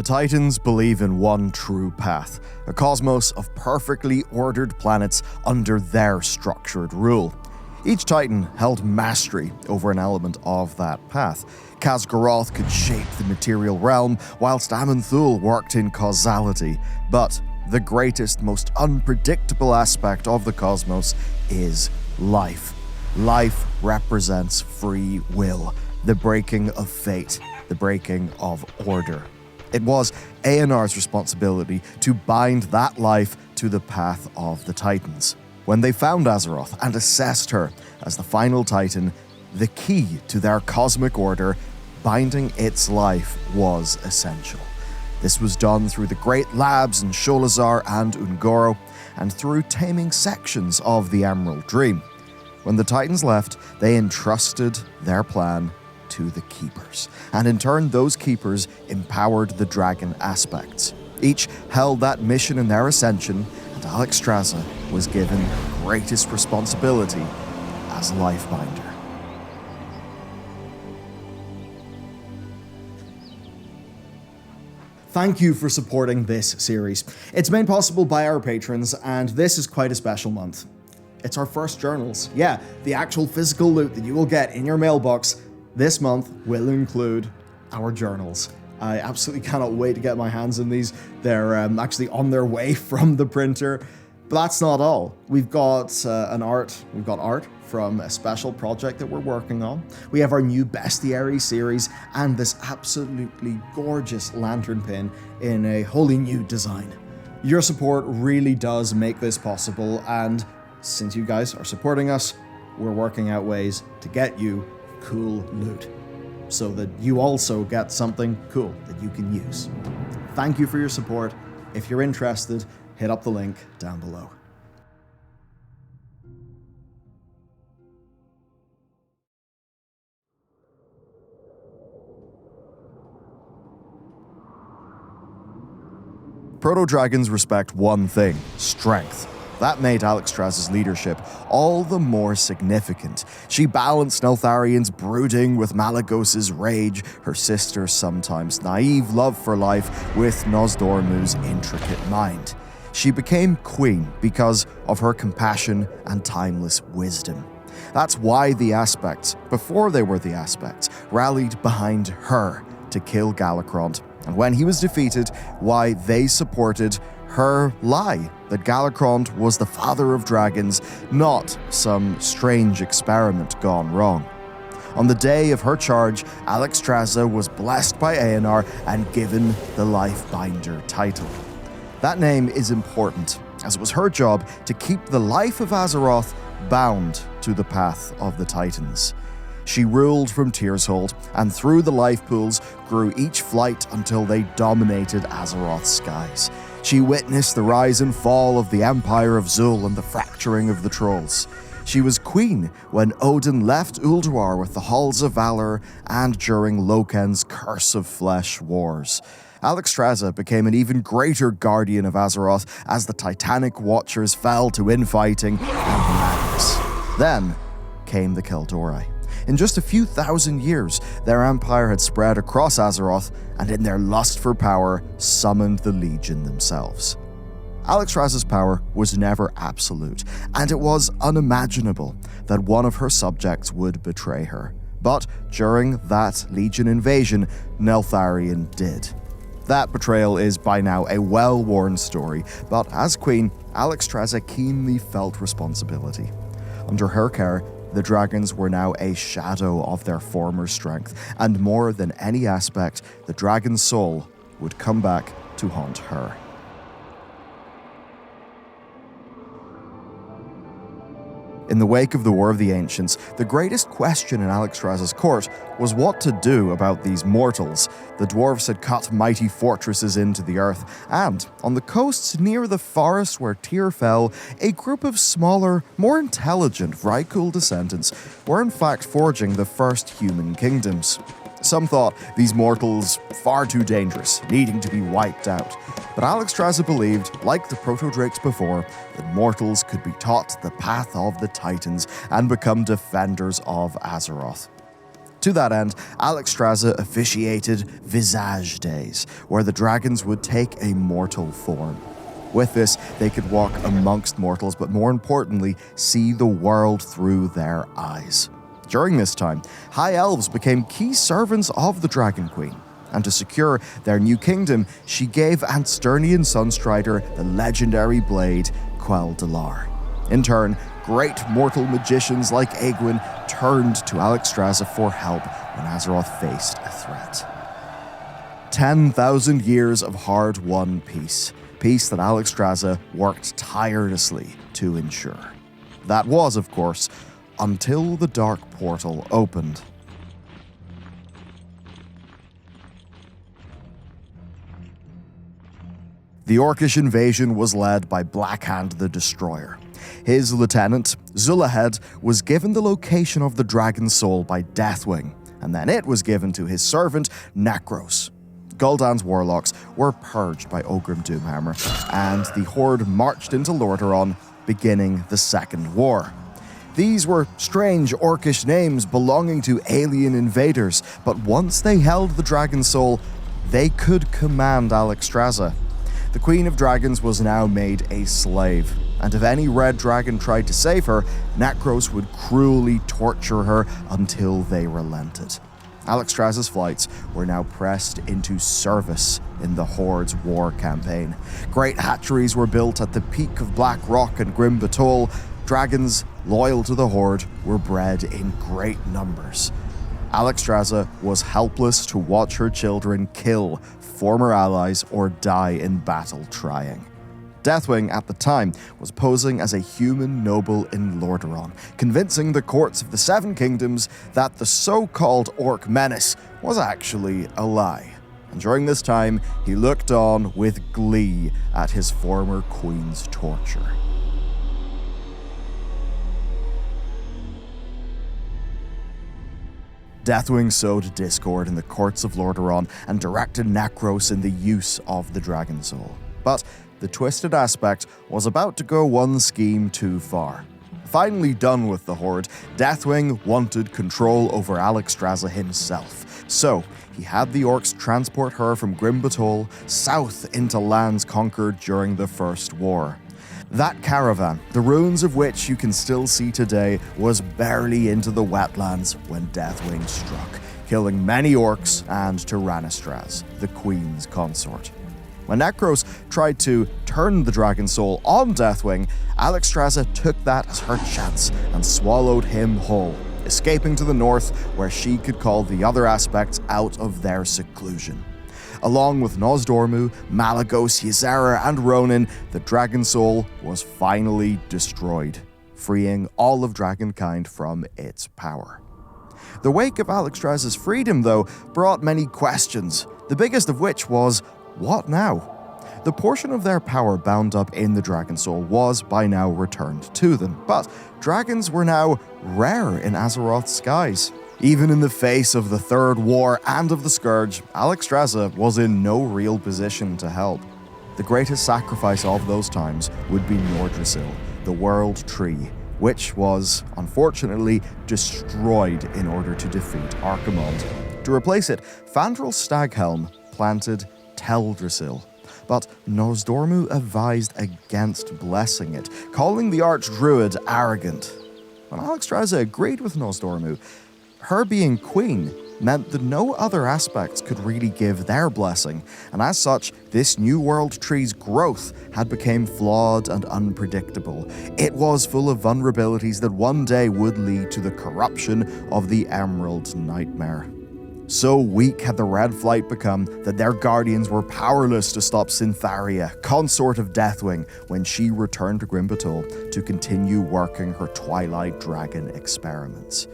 The Titans believe in one true path, a cosmos of perfectly ordered planets under their structured rule. Each Titan held mastery over an element of that path. Khaz'goroth could shape the material realm, whilst Aman'Thul worked in causality. But the greatest, most unpredictable aspect of the cosmos is life. Life represents free will, the breaking of fate, the breaking of order. It was Aenar's responsibility to bind that life to the path of the Titans. When they found Azeroth and assessed her as the final Titan, the key to their cosmic order, binding its life, was essential. This was done through the Great Labs in Sholazar and Ungoro, and through taming sections of the Emerald Dream. When the Titans left, they entrusted their plan to the Keepers, and in turn those Keepers empowered the dragon aspects. Each held that mission in their ascension, and Alexstrasza was given the greatest responsibility as Lifebinder. Thank you for supporting this series. It's made possible by our patrons, and this is quite a special month. It's our first journals. Yeah, the actual physical loot that you will get in your mailbox this month will include our journals. I absolutely cannot wait to get my hands on these. They're actually on their way from the printer. But that's not all. We've got art from a special project that we're working on. We have our new Bestiary series and this absolutely gorgeous lantern pin in a wholly new design. Your support really does make this possible, and since you guys are supporting us, we're working out ways to get you cool loot so that you also get something cool that you can use. Thank you for your support. If you're interested, hit up the link down below. Proto-dragons respect one thing: strength. That made Alexstrasza's leadership all the more significant. She balanced Neltharion's brooding with Malygos's rage, her sister's sometimes naive love for life with Nosdormu's intricate mind. She became queen because of her compassion and timeless wisdom. That's why the Aspects, before they were the Aspects, rallied behind her to kill Galakrond, and when he was defeated, why they supported her lie that Galakrond was the father of dragons, not some strange experiment gone wrong. On the day of her charge, Alexstrasza was blessed by Aenar and given the Lifebinder title. That name is important, as it was her job to keep the life of Azeroth bound to the path of the Titans. She ruled from Tearshold, and through the life pools grew each flight until they dominated Azeroth's skies. She witnessed the rise and fall of the Empire of Zul and the fracturing of the Trolls. She was queen when Odin left Ulduar with the Halls of Valor and during Loken's Curse of Flesh wars. Alexstrasza became an even greater guardian of Azeroth as the Titanic Watchers fell to infighting and madness. Then came the Keldori. In just a few thousand years, their empire had spread across Azeroth, and in their lust for power, summoned the Legion themselves. Alexstrasza's power was never absolute, and it was unimaginable that one of her subjects would betray her. But during that Legion invasion, Neltharion did. That betrayal is by now a well-worn story, but as queen, Alexstrasza keenly felt responsibility. Under her care, the dragons were now a shadow of their former strength, and more than any aspect, the dragon's soul would come back to haunt her. In the wake of the War of the Ancients, the greatest question in Alexstrasza's court was what to do about these mortals. The dwarves had cut mighty fortresses into the earth, and on the coasts near the forest where Tyr fell, a group of smaller, more intelligent Vrykul descendants were in fact forging the first human kingdoms. Some thought these mortals far too dangerous, needing to be wiped out. But Alexstrasza believed, like the proto-drakes before, that mortals could be taught the path of the Titans and become defenders of Azeroth. To that end, Alexstrasza officiated Visage Days, where the dragons would take a mortal form. With this, they could walk amongst mortals, but more importantly, see the world through their eyes. During this time, High Elves became key servants of the Dragon Queen, and to secure their new kingdom, she gave Ansternian Sunstrider the legendary blade Bellular. In turn, great mortal magicians like Egwin turned to Alexstrasza for help when Azeroth faced a threat. 10,000 years of hard-won peace. Peace that Alexstrasza worked tirelessly to ensure. That was, of course, until the Dark Portal opened. The Orcish invasion was led by Blackhand the Destroyer. His lieutenant, Zulahed, was given the location of the Dragon Soul by Deathwing, and then it was given to his servant, Nekros. Gul'dan's warlocks were purged by Ogrim Doomhammer, and the Horde marched into Lordaeron, beginning the Second War. These were strange Orcish names belonging to alien invaders, but once they held the Dragon Soul, they could command Alexstrasza. The Queen of Dragons was now made a slave, and if any Red Dragon tried to save her, Nekros would cruelly torture her until they relented. Alexstrasza's flights were now pressed into service in the Horde's war campaign. Great hatcheries were built at the peak of Black Rock and Grim Batol. Dragons loyal to the Horde were bred in great numbers. Alexstrasza was helpless to watch her children kill former allies or die in battle trying. Deathwing, at the time, was posing as a human noble in Lordaeron, convincing the courts of the Seven Kingdoms that the so-called Orc menace was actually a lie. And during this time, he looked on with glee at his former queen's torture. Deathwing sowed discord in the courts of Lordaeron and directed Nekros in the use of the Dragon Soul. But the twisted aspect was about to go one scheme too far. Finally done with the Horde, Deathwing wanted control over Alexstrasza himself. So, he had the Orcs transport her from Grim Batol south into lands conquered during the First War. That caravan, the ruins of which you can still see today, was barely into the wetlands when Deathwing struck, killing many Orcs and Tyrannistraz, the Queen's consort. When Nekros tried to turn the Dragon Soul on Deathwing, Alexstrasza took that as her chance and swallowed him whole, escaping to the north where she could call the other aspects out of their seclusion. Along with Nosdormu, Malygos, Ysera, and Ronin, the Dragon Soul was finally destroyed, freeing all of Dragonkind from its power. The wake of Alexstrasza's freedom, though, brought many questions, the biggest of which was, what now? The portion of their power bound up in the Dragon Soul was by now returned to them, but dragons were now rare in Azeroth's skies. Even in the face of the Third War and of the Scourge, Alexstrasza was in no real position to help. The greatest sacrifice of those times would be Nordrassil, the World Tree, which was, unfortunately, destroyed in order to defeat Archimonde. To replace it, Fandral Staghelm planted Teldrassil, but Nosdormu advised against blessing it, calling the Archdruid arrogant. When Alexstrasza agreed with Nosdormu, her being queen meant that no other aspects could really give their blessing, and as such, this new world tree's growth had become flawed and unpredictable. It was full of vulnerabilities that one day would lead to the corruption of the Emerald Nightmare. So weak had the Red Flight become that their guardians were powerless to stop Cyntharia, consort of Deathwing, when she returned to Grim Batol to continue working her Twilight Dragon experiments.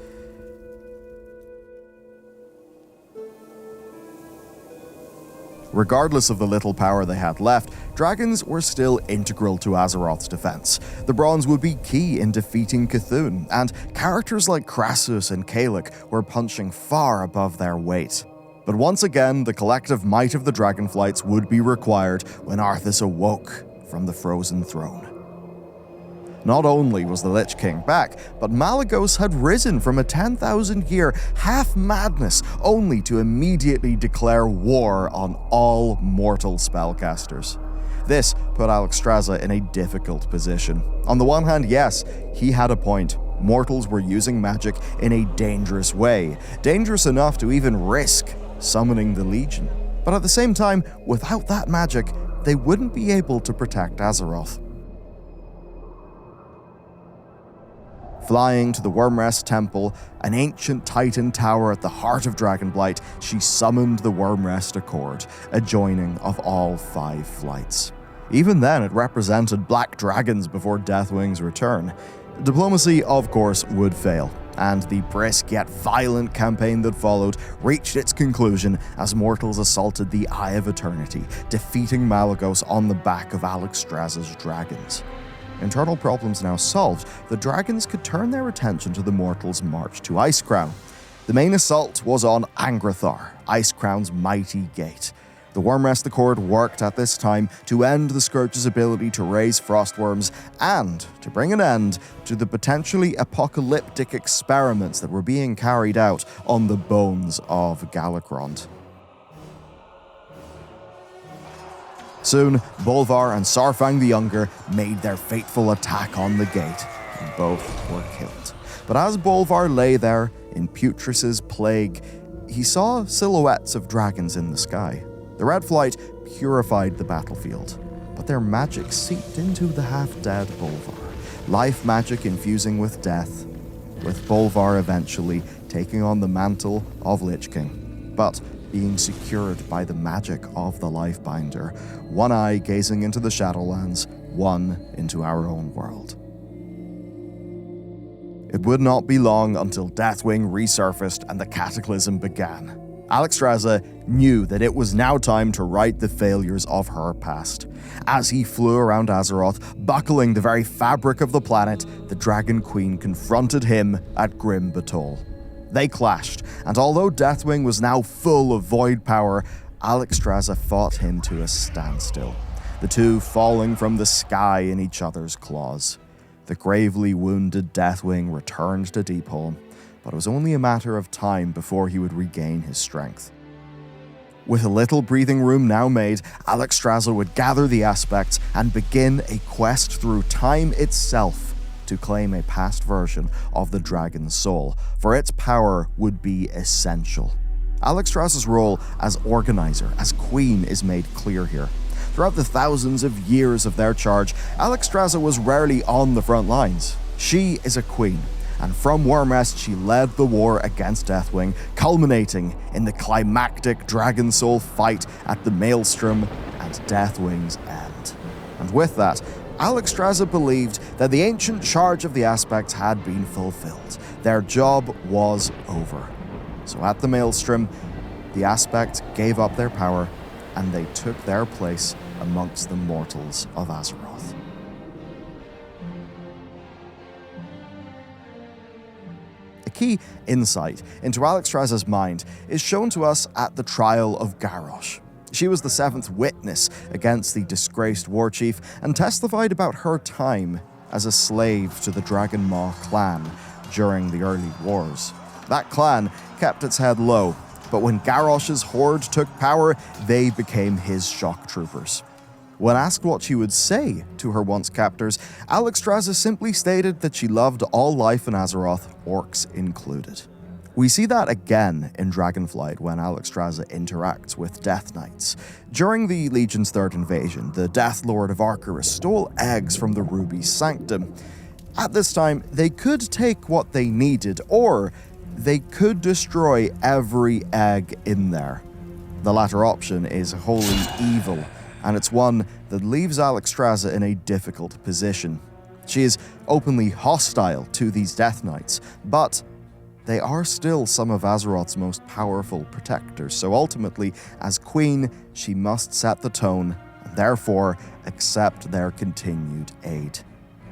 Regardless of the little power they had left, dragons were still integral to Azeroth's defense. The Bronze would be key in defeating Cthulhu, and characters like Crassus and Kalik were punching far above their weight. But once again, the collective might of the Dragonflights would be required when Arthas awoke from the frozen throne. Not only was the Lich King back, but Malygos had risen from a 10,000-year half-madness only to immediately declare war on all mortal spellcasters. This put Alexstrasza in a difficult position. On the one hand, yes, he had a point. Mortals were using magic in a dangerous way, dangerous enough to even risk summoning the Legion. But at the same time, without that magic, they wouldn't be able to protect Azeroth. Flying to the Wyrmrest Temple, an ancient Titan tower at the heart of Dragonblight, she summoned the Wyrmrest Accord, a joining of all 5 flights. Even then, it represented black dragons before Deathwing's return. Diplomacy, of course, would fail, and the brisk yet violent campaign that followed reached its conclusion as mortals assaulted the Eye of Eternity, defeating Malygos on the back of Alexstrasza's dragons. Internal problems now solved, the dragons could turn their attention to the mortals' march to Icecrown. The main assault was on Angrathar, Icecrown's mighty gate. The Wyrmrest Accord worked at this time to end the Scourge's ability to raise frostworms and to bring an end to the potentially apocalyptic experiments that were being carried out on the bones of Galakrond. Soon, Bolvar and Saurfang the Younger made their fateful attack on the gate, and both were killed. But as Bolvar lay there in Putris's plague, he saw silhouettes of dragons in the sky. The Red Flight purified the battlefield, but their magic seeped into the half-dead Bolvar, life magic infusing with death, with Bolvar eventually taking on the mantle of Lich King, but being secured by the magic of the Lifebinder, one eye gazing into the Shadowlands, one into our own world. It would not be long until Deathwing resurfaced and the cataclysm began. Alexstrasza knew that it was now time to right the failures of her past. As he flew around Azeroth, buckling the very fabric of the planet, the Dragon Queen confronted him at Grim Batol. They clashed, and although Deathwing was now full of void power, Alexstrasza fought him to a standstill, the two falling from the sky in each other's claws. The gravely wounded Deathwing returned to Deepholm, but it was only a matter of time before he would regain his strength. With a little breathing room now made, Alexstrasza would gather the aspects and begin a quest through time itself to claim a past version of the Dragon's Soul, for its power would be essential. Alexstrasza's role as organizer, as queen, is made clear here. Throughout the thousands of years of their charge, Alexstrasza was rarely on the front lines. She is a queen, and from Wyrmrest she led the war against Deathwing, culminating in the climactic Dragon Soul fight at the Maelstrom and Deathwing's end. And with that, Alexstrasza believed that the ancient charge of the Aspects had been fulfilled. Their job was over. So at the Maelstrom, the Aspects gave up their power, and they took their place amongst the mortals of Azeroth. A key insight into Alexstrasza's mind is shown to us at the trial of Garrosh. She was the 7th witness against the disgraced war chief and testified about her time as a slave to the Dragon Maw clan during the early wars. That clan kept its head low, but when Garrosh's horde took power, they became his shock troopers. When asked what she would say to her once captors, Alexstrasza simply stated that she loved all life in Azeroth, orcs included. We see that again in Dragonflight when Alexstrasza interacts with Death Knights. During the Legion's 3rd invasion, the Death Lord of Arcturus stole eggs from the Ruby Sanctum. At this time, they could take what they needed, or they could destroy every egg in there. The latter option is wholly evil, and it's one that leaves Alexstrasza in a difficult position. She is openly hostile to these Death Knights, but they are still some of Azeroth's most powerful protectors, so ultimately, as queen, she must set the tone, and therefore accept their continued aid.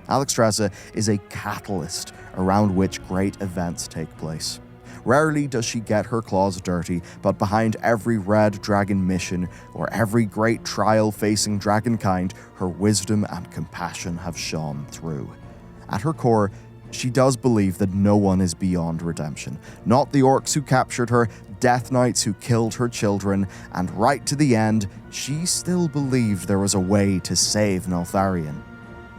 Alexstrasza is a catalyst around which great events take place. Rarely does she get her claws dirty, but behind every Red Dragon mission or every great trial facing Dragonkind, her wisdom and compassion have shone through. At her core, she does believe that no one is beyond redemption. Not the orcs who captured her, Death Knights who killed her children, and right to the end, she still believed there was a way to save Neltharion.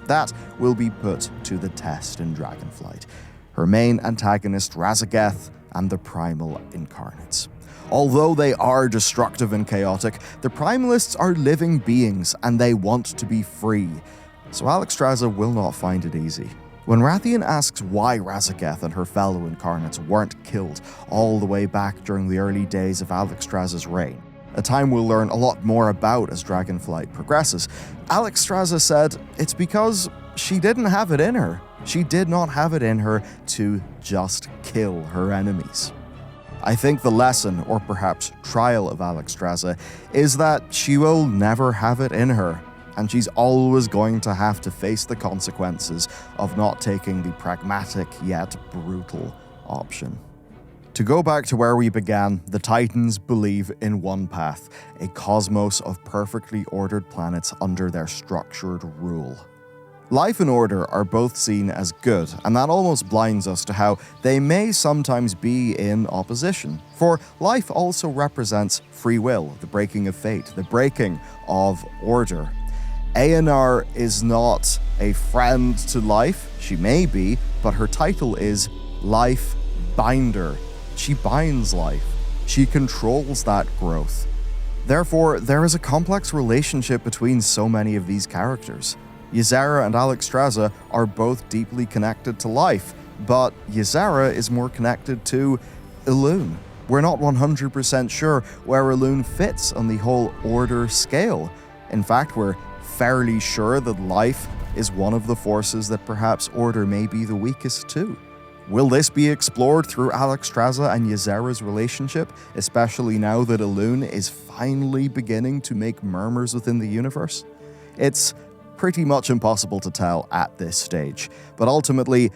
That will be put to the test in Dragonflight. Her main antagonist, Razageth, and the Primal Incarnates. Although they are destructive and chaotic, the Primalists are living beings and they want to be free. So Alexstrasza will not find it easy. When Rathian asks why Razageth and her fellow Incarnates weren't killed all the way back during the early days of Alexstrasza's reign, a time we'll learn a lot more about as Dragonflight progresses, Alexstrasza said it's because she didn't have it in her. She did not have it in her to just kill her enemies. I think the lesson, or perhaps trial of Alexstrasza, is that she will never have it in her, and she's always going to have to face the consequences of not taking the pragmatic yet brutal option. To go back to where we began, the Titans believe in one path, a cosmos of perfectly ordered planets under their structured rule. Life and order are both seen as good, and that almost blinds us to how they may sometimes be in opposition. For life also represents free will, the breaking of fate, the breaking of order. Aenar is not a friend to life. She may be, but her title is Life Binder. She binds life. She controls that growth. Therefore, there is a complex relationship between so many of these characters. Ysera and Alexstrasza are both deeply connected to life, but Ysera is more connected to Elune. We're not 100% sure where Elune fits on the whole order scale. In fact, we're fairly sure that life is one of the forces that perhaps order may be the weakest to. Will this be explored through Alexstrasza and Ysera's relationship, especially now that Elune is finally beginning to make murmurs within the universe? It's pretty much impossible to tell at this stage, but ultimately,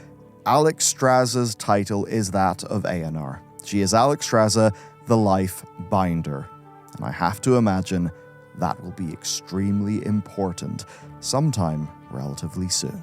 Alexstrasza's title is that of Aenar. She is Alexstrasza, the Life Binder, and I have to imagine that will be extremely important sometime relatively soon.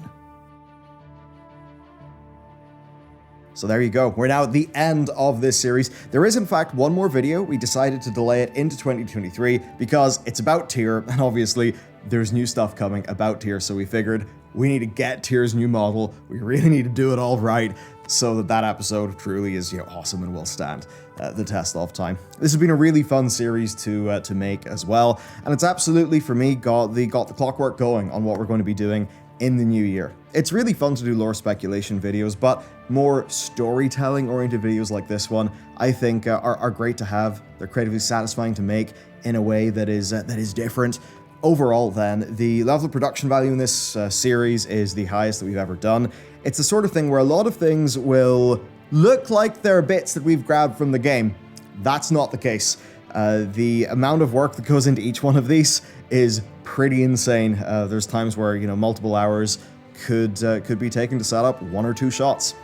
So there you go. We're now at the end of this series. There is in fact one more video. We decided to delay it into 2023 because it's about Tyr, and obviously there's new stuff coming about Tyr, so we figured we need to get Tyr's new model. We really need to do it all right so that episode truly is awesome and will stand the test of time. This has been a really fun series to make as well, and it's absolutely, for me, got the clockwork going on what we're going to be doing in the new year. It's really fun to do lore speculation videos, but more storytelling oriented videos like this one, I think are great to have. They're creatively satisfying to make in a way that is different. Overall then, the level of production value in this series is the highest that we've ever done. It's the sort of thing where a lot of things will look like they're bits that we've grabbed from the game. That's not the case. The amount of work that goes into each one of these is pretty insane. There's times where multiple hours could be taken to set up 1 or 2 shots,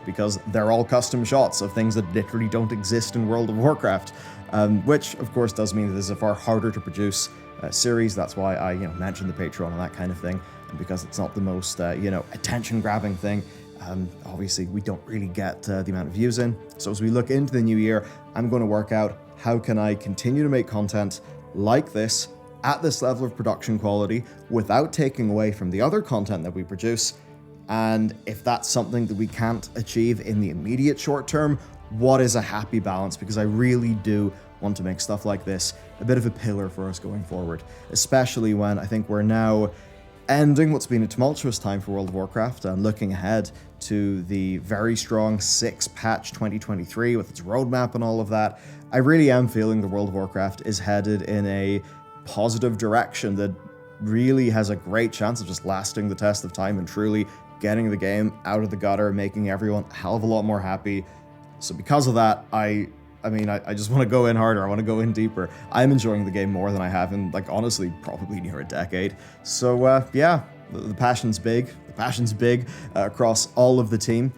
because they're all custom shots of things that literally don't exist in World of Warcraft, which of course does mean that this is a far harder to produce series. That's why I mentioned the Patreon and that kind of thing, and because it's not the most attention-grabbing thing. Obviously, we don't really get the amount of views in. So as we look into the new year, I'm going to work out how can I continue to make content like this at this level of production quality without taking away from the other content that we produce. And if that's something that we can't achieve in the immediate short term, what is a happy balance? Because I really do want to make stuff like this a bit of a pillar for us going forward, especially when I think we're now ending what's been a tumultuous time for World of Warcraft and looking ahead to the very strong 6-patch 2023 with its roadmap and all of that. I really am feeling the World of Warcraft is headed in a positive direction that really has a great chance of just lasting the test of time and truly getting the game out of the gutter, making everyone a hell of a lot more happy. So because of that, I just want to go in harder. I want to go in deeper. I'm enjoying the game more than I have in, honestly, probably near a decade. So, yeah, the passion's big. The passion's big across all of the team.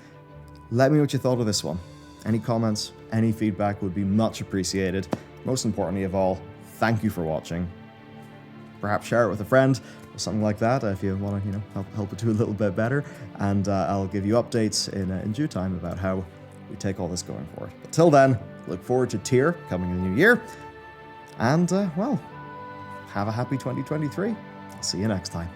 Let me know what you thought of this one. Any comments, any feedback would be much appreciated. Most importantly of all, thank you for watching. perhaps share it with a friend or something like that if you want to, help it do a little bit better. And I'll give you updates in due time about how we take all this going forward. But till then, look forward to Tier coming in the new year. And, well, have a happy 2023. I'll see you next time.